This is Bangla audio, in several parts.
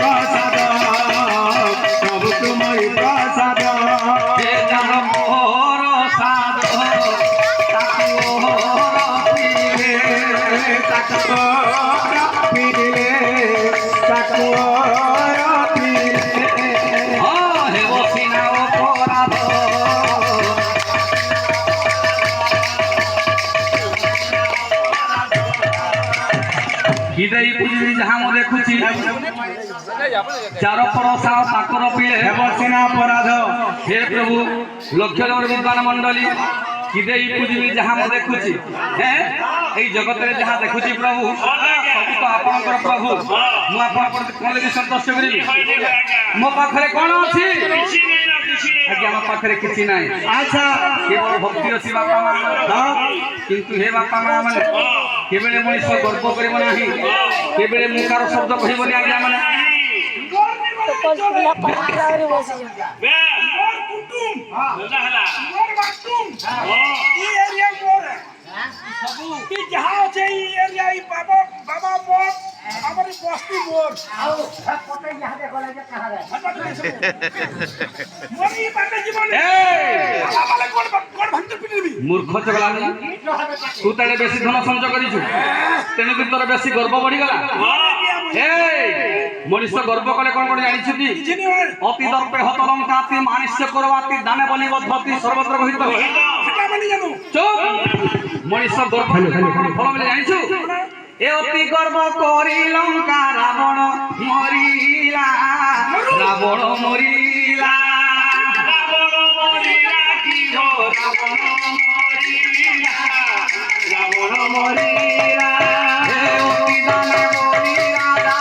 প্রসাদ প্রভু তুমি প্রসাদ যার প্রসাদ তাকে পিলে তাকে পিলে তাকে হে বসিনা অপরাধ হৃদয় পুঁজি যাহা মু দেখুছি যার প্রসাদ তাকর পিলে হেবসিনা অপরাধ হে প্রভু লক্ষ লক্ষ বিদ্বান মন্ডলী হৃদয় পুঁজি যাহা মু দেখুছি হ্যাঁ এই জগতের যাহা দেখুছি প্রভু ସବୁ ତ ଆପଣଙ୍କର ପ୍ରଭୁ ମୁଁ ଆପଣଙ୍କ କଣ ଲାଗି ସନ୍ତୁଷ୍ଟ କରିବି ମୋ ପାଖରେ କଣ ଅଛି ଆଜ୍ଞା ମୋ ପାଖରେ କିଛି ନାହିଁ ଆଚ୍ଛା କେବଳ ଭକ୍ତି ଅଛି ବାପା ମା କିନ୍ତୁ ହେ ବାପା ମା ମାନେ କେବେଳେ ମଣିଷ ଗର୍ବ କରିବ ନାହିଁ କେବେଳେ ମୁକାର ଶବ୍ଦ କହିବନି ଆଜ୍ଞା ମାନେ মূর্খ চগলানি তু তাহলে বেশি ধন সঞ্চয় করিছু তেণুকরি তোর বেশি গর্ব বড়িগলা মনুষ্য গর্ব কলে কোন কোন জানিছু কি অতি দর্পে হত লঙ্কাতি মানিষ্য করবাতি দানে বলি বদ্ধতি সর্বত্র গহিত চুপ মনুষ্য গর্ব ফল বলে জানিছু এ অতি গর্ব করি লঙ্কা রাবণ মরিলা রাবণ মরিলা কি হো রাবণ মরিলা রাবণ মরিলা হে অতি দানে বলি রাজা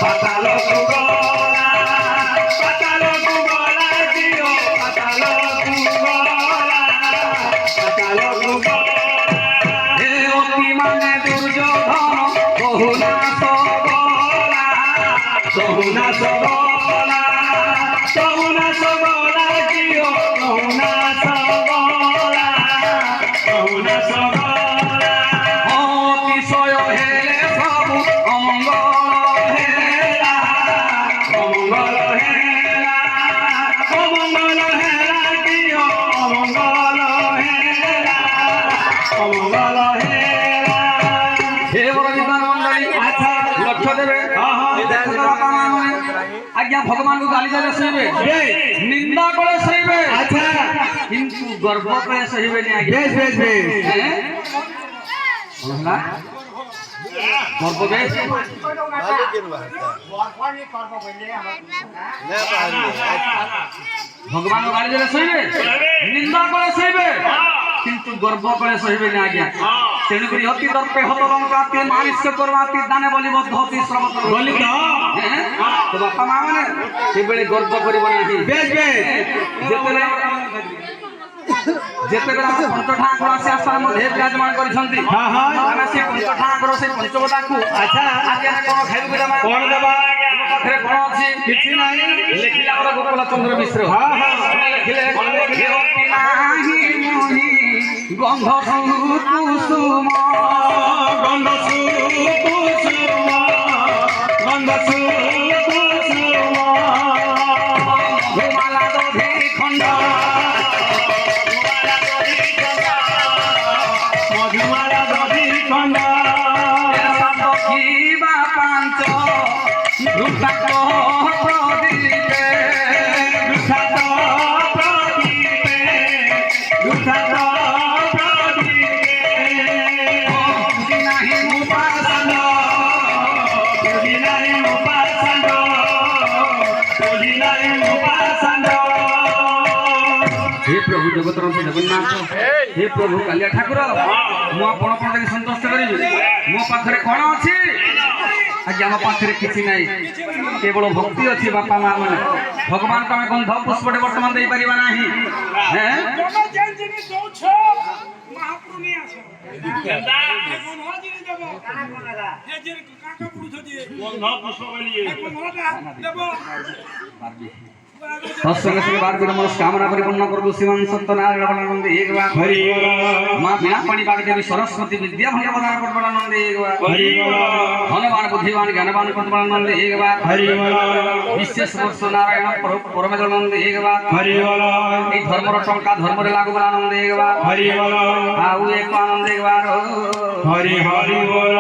পাতাল কুগলা পাতাল কুগলা দিও পাতাল কুগলা পাতাল কুগলা হে অতি মানে দুর্যোধন বহুনা সগলা বহুনা সগলা বহুনা সগলা দিও বহুনা সগলা বহুনা সগলা অতিশয় হেলে সবু অমঙ্গল হেলা অমঙ্গল হেলা অমঙ্গল হেলা দিও অমঙ্গল হেলা অমঙ্গল হেলা হে বড় বিদ্বান মন্ডলী আচ্ছা লক্ষ্য দেবে আজ্ঞা ভগবান কু গালি দেবে সইবে নিন্দা করে সইবে আচ্ছা কিন্তু গর্ব করে সইবে নি আজ্ঞা বেশ বেশ বেশ না গর্ব বেশ ভগবান কু গালি দেবে সইবে নিন্দা করে সইবে কিন্তু গর্ব করে সইবে নি আজ্ঞা তেণুকরি অতি দর্পে হত লঙ্কাতি মানিষ্য করবাতি দানে বলি বদ্ধতি সর্বত্র বলি তো তো বাপা মা মানে সেবেলে গর্ব করিব ନାହିଁ বেশ বেশ যেতেলে যেতেବେଳେ ଆମ ପଞ୍ଚ ଠାକୁର ଆସି ଆସ୍ଥାନ ମଧ୍ୟ ବିରାଜମାନ କରିଛନ୍ତି ଆମେ ସେ ପଞ୍ଚ ଠାକୁର ସେ ପଞ୍ଚବଦାକୁ ଆଚ୍ଛା ଆଜି ଆମେ କଣ ଖାଇବୁ ଦେବା କଣ ଦେବା ଆମ ପାଖରେ କଣ ଅଛି କିଛି ନାହିଁ ଲେଖିଲେ ଆମର ଗୋପାଳ ଚନ୍ଦ୍ର ମିଶ୍ର ଲେଖିଲେ ନାହିଁ ମୋହି ଗନ୍ଧ କୁସୁମ ଗନ୍ଧ କୁସୁମ ଗନ୍ଧ କୁସୁମ ମାଲା ଦଧି ଖଣ୍ଡ ମଧୁମାଳା ଦଧି ଖଣ୍ଡ ଦେଖିବା ପାଞ୍ଚ ଦୁର୍ଗାଙ୍କ ପ୍ରଦୀପେ ଦୁଃଖାତ ପ୍ରଦୀପେ ଦୁଃଖାତ ପ୍ରଦୀପେ ନାହିଁ ମୁଁ ପାଷାଣ୍ଡ ତୁଝି ନାହିଁ ମୋ ପାଷାଣ୍ଡ ତୁଝି ନାହିଁ ମୋ ପାଷାଣ୍ଡ हे प्रभु जगतरंथ जगन्नाथ हे प्रभु कालिया ठाकुर मु आपण कोन देखि संतुष्ट करिबि मो पाखरे कोन अछि आज हम पाखरे किछि नै केवल भक्ति अछि बापा मां माने भगवान तमे गंध पुष्पटे वर्तमान देई परिबा नाही हैं जमा जेन जिनि दौ छ महाप्रभु ने आछो दा मनोहर जिनि देबो काना कोनारा हे जिनि काका पुरु छ दिए गंध पुष्प बलिए मनोहर देबो সৎসঙ্গে সঙ্গে বার বিড়ম্বন কামনা পরিপূর্ণ করবো শ্রীমান সত্যনারায়ণ বলানন্দে একবার হরি বল মা বিনা পাণি বাগ দেবী সরস্বতী বিদ্যা ভঙ্গে প্রদান করবো আনন্দে একবার হরি বল ধনবান বুদ্ধিবান জ্ঞানবান করবো আনন্দে একবার হরি বল বিশেষ বর্ষ নারায়ণ পরমেশ্বরানন্দে একবার হরি বল এই ধর্মর টঙ্কা ধর্মরে লাগু বলে আনন্দে একবার হরি বল আউ এক আনন্দে একবার হরি হরি বল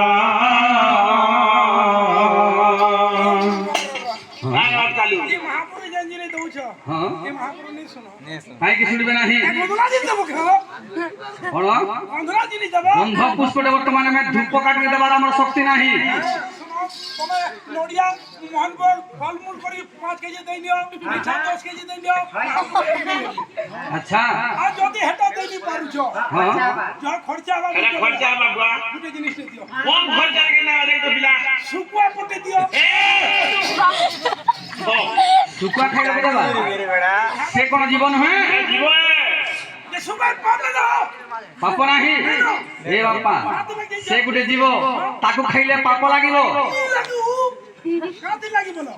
এই মহাপুরু জঞ্জিনে দৌছ হ্যাঁ এই মহাপুরু নি শুনো কাইকি শুনবে নাহি বন্ধুরা দিন দেবো কেন বড় বন্ধুরা দিনই দেবো বন্ধ পুষ্পটে বর্তমানে মে ধূপ কাটিয়ে দেবার আমার শক্তি নাহি শোনো তবে নড়িয়া মোহনপুর ফলমূল করি 5 কেজি দেই নিও মিঠা 10 কেজি দেই নিও আচ্ছা আর যদি হেটা দেই পারুছ হ্যাঁ যা খরচা হবে এটা খরচা বাবা দুটো জিনিস দিও কোন খরচা কেন দেখ তো বিলা শুকুয়া পটে দিও শুকুয়া খাইলে দেবা সে কোন জীবন হ্যাঁ জীবন যে শুকুয়া পাবে দাও পাপ নাহি এ বাপা সে গুটে জীব তাকু খাইলে পাপ লাগিব লাগু কাতে লাগি বলো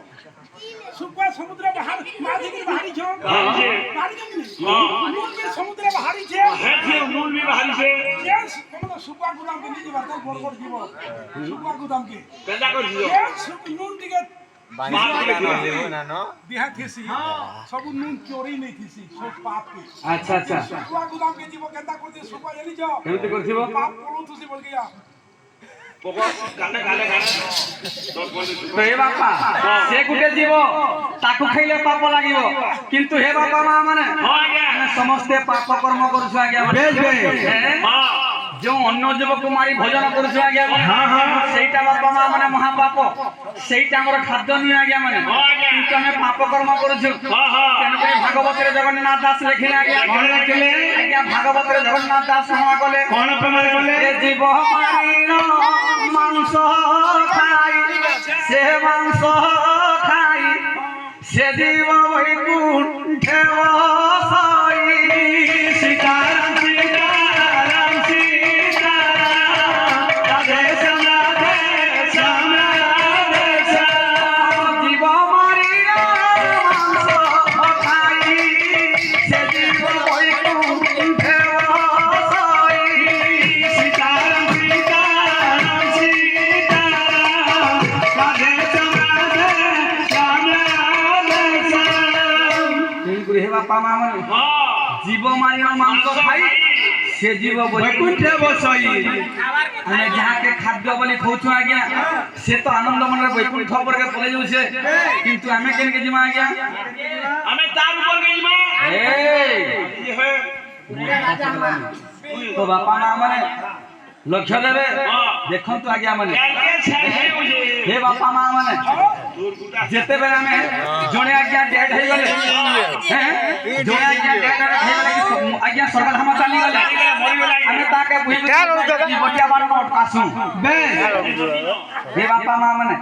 শুকুয়া সমুদ্র বাহার মাঝিকে বাহারিছ বাহারি কেমনি নুন বি সমুদ্র বাহারিছ হেথে নুন বি বাহারিছে yes কোন শুকুয়া গুদাম কে নিজে বাতা বড় বড় দিব শুকুয়া গুদাম কে কেদা করছিস yes নুন দিকে বাবা বিহা থিসি সবু নুন চোরি নেই থিসি সব পাপ কে আচ্ছা আচ্ছা শুকুয়া গুদাম কে দিব কেনতা করতে শুকুয়া জানি যাও কেমতি করছিব পাপ পড়ু থিসি বল গিয়া পকো কানে কানে কানে তোর বলি তো হে বাপা সে গুটে জীব তাকু খাইলে পাপ লাগিব কিন্তু হে বাপা মা মানে আজ্ঞা ଆମେ ସମସ୍ତେ ପାପ କର୍ମ କରୁଛୁ ଆଜ୍ଞା ହଁ ଯେଉଁ ଅନ୍ୟ ଯୁବକୁ ମାରି ଭୋଜନ କରୁଛୁ ଆଜ୍ଞା ସେଇଟା ବାପା ମା ମାନେ ମହାପାପ ସେଇଟା ଆମର ଖାଦ୍ୟ ନୁହେଁ ଆଜ୍ଞା ମାନେ କିନ୍ତୁ ଆମେ ପାପ କର୍ମ କରୁଛୁ ତେଣୁକରି ଭାଗବତରେ ଜଗନ୍ନାଥ ଦାସ ଲେଖିଲେ ଆଜ୍ଞା କଣ ଲେଖିଲେ ଆଜ୍ଞା ଭାଗବତରେ ଜଗନ୍ନାଥ ଦାସ ପ୍ରମାଣ କଲେ କଣ ପ୍ରମାଣ କଲେ ଏ ଜୀବ ମାରିଲ ମାଂସ ଖାଇ ସେ ମାଂସ ଖାଇ ସେ ଜୀବ ବୈକୁଣ୍ଠେ ବସାଇ সীতারাম সীতারাম সীতারাম রাধে শ্যাম রাধে শ্যাম রাধে শ্যাম জীব মারিল মাংস খাই সে জীব বৈকুণ্ঠে বসাই সীতারাম সীতারাম সীতারাম রাধে শ্যাম রাধে শ্যাম রাধে শ্যাম তেଣୁକରି ହେ ବାପା ମା ମାନେ ହଁ জীব মারিল মাংস খাই সে জীব বৈকুণ্ঠে বসাই ଆମେ ଯାହାକେ ଖାଦ୍ୟ ବୋଲି ଖାଉଛୁ ଆଜ୍ଞା ସେ ତ ଆନନ୍ଦ ମନରେ ବୈକୁଣ୍ଠ ଉପରେ ପଳେଇ ଯାଉଛେ କିନ୍ତୁ ଆମେ କେନକେ ଯିମା ଆଜ୍ଞା ଆମେ ତାର উপর গইমা এই এই হে তো বাপা মା মানে লক্ষ্য দেবে ଦେଖନ୍ତୁ ଆଜ୍ଞା ମାନେ কালকে ছেড়ে হইছে ହେ ବାପା ମା ମାନେ দূর গুটা ଯେତେବେଳେ ଆମେ ଜଣେ ଆଜ୍ଞା ଡେଡ୍ ହେଇଗଲେ ଜଣେ ଆଜ୍ଞା ଡେଡ୍ ହେଇଗଲେ ଆଜ୍ଞା ସ୍ୱର୍ଗଧାମ ଚାଲିଗଲେ ଆମେ ତାକେ ବଟିଆ ବାଟ ଅଟକାସୁ ହେ ବାପା ମା ମାନେ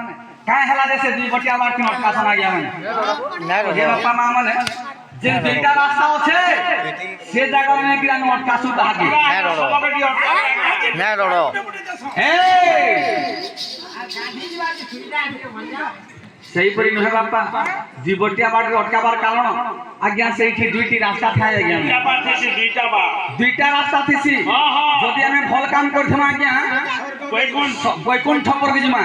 କାଁ ହେଲା ଯେ ସେ ଦୁଇ ବଟିଆ ବାଟ ଅଟକାସନ୍ ଆଜ୍ଞା ମାନେ ହେ ବାପା ମା ମାନେ যে দুইটা রাস্তা আছে সে জায়গায় নাকি আমি অটকাসু তাহাকে সেইপরি নুহে বাপা জীবটিয়া বাটে অটকাবার কারণ আজ্ঞা সেইটি দুইটি রাস্তা থাকে আজ্ঞা দুইটা পাঠিয়েছি দুইটা বা দুইটা রাস্তা থিসি যদি আমি ভাল কাম করথমা আজ্ঞা বৈকুণ্ঠ বৈকুণ্ঠ পরকে জিমা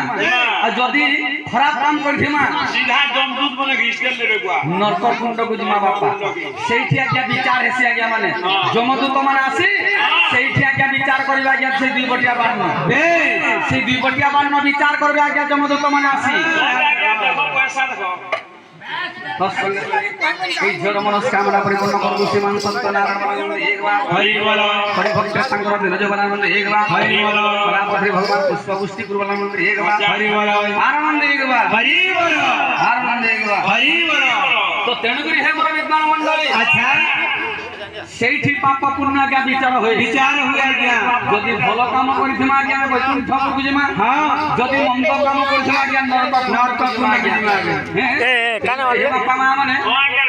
আর যদি খারাপ কাম করথিমা সিধা জমদূত বলে ঘিসকেল দেবে গুয়া নরক কুণ্ডকু জিমা বাপা সেইটি আজ্ঞা বিচার হেসি আজ্ঞা মানে যমদূত মানে আসি সেইটি আজ্ঞা বিচার করবে আজ্ঞা সেই দুই বটিয়া বান্ন সেই দুই বটিয়া বান্ন বিচার করবে আজ্ঞা যমদূত মানে আসি দেখো পয়সা দেখো এই ঝড় মনস্কামনা পরিপূর্ণ করবো শ্রীমান সন্ত নারায়ণ একবার হরি বল হরিভক্ত সাংগর দিনজ বলানন্দ একবার হরি বল কলাপতি ভগবান পুষ্প পুষ্টি কুরবানন্দ একবার হরি বল আনন্দ একবার হরি বল আনন্দ একবার হরি বল তো তেণুকরি হে মোর বিদ্বান মণ্ডলী আচ্ছা সেইটি পাপ পুণ্য আজ্ঞা বিচার হয়ে বিচার হুয়ে আজ্ঞা যদি ভাল কাম করিথিমা আজ্ঞা বৈকুণ্ঠপুরকু জিমা যদি মন্দ কাম করিথিমা আজ্ঞা নরক কুণ্ডকু জিমা আজ্ঞা হে বাপা মা মানে ও আজ্ঞা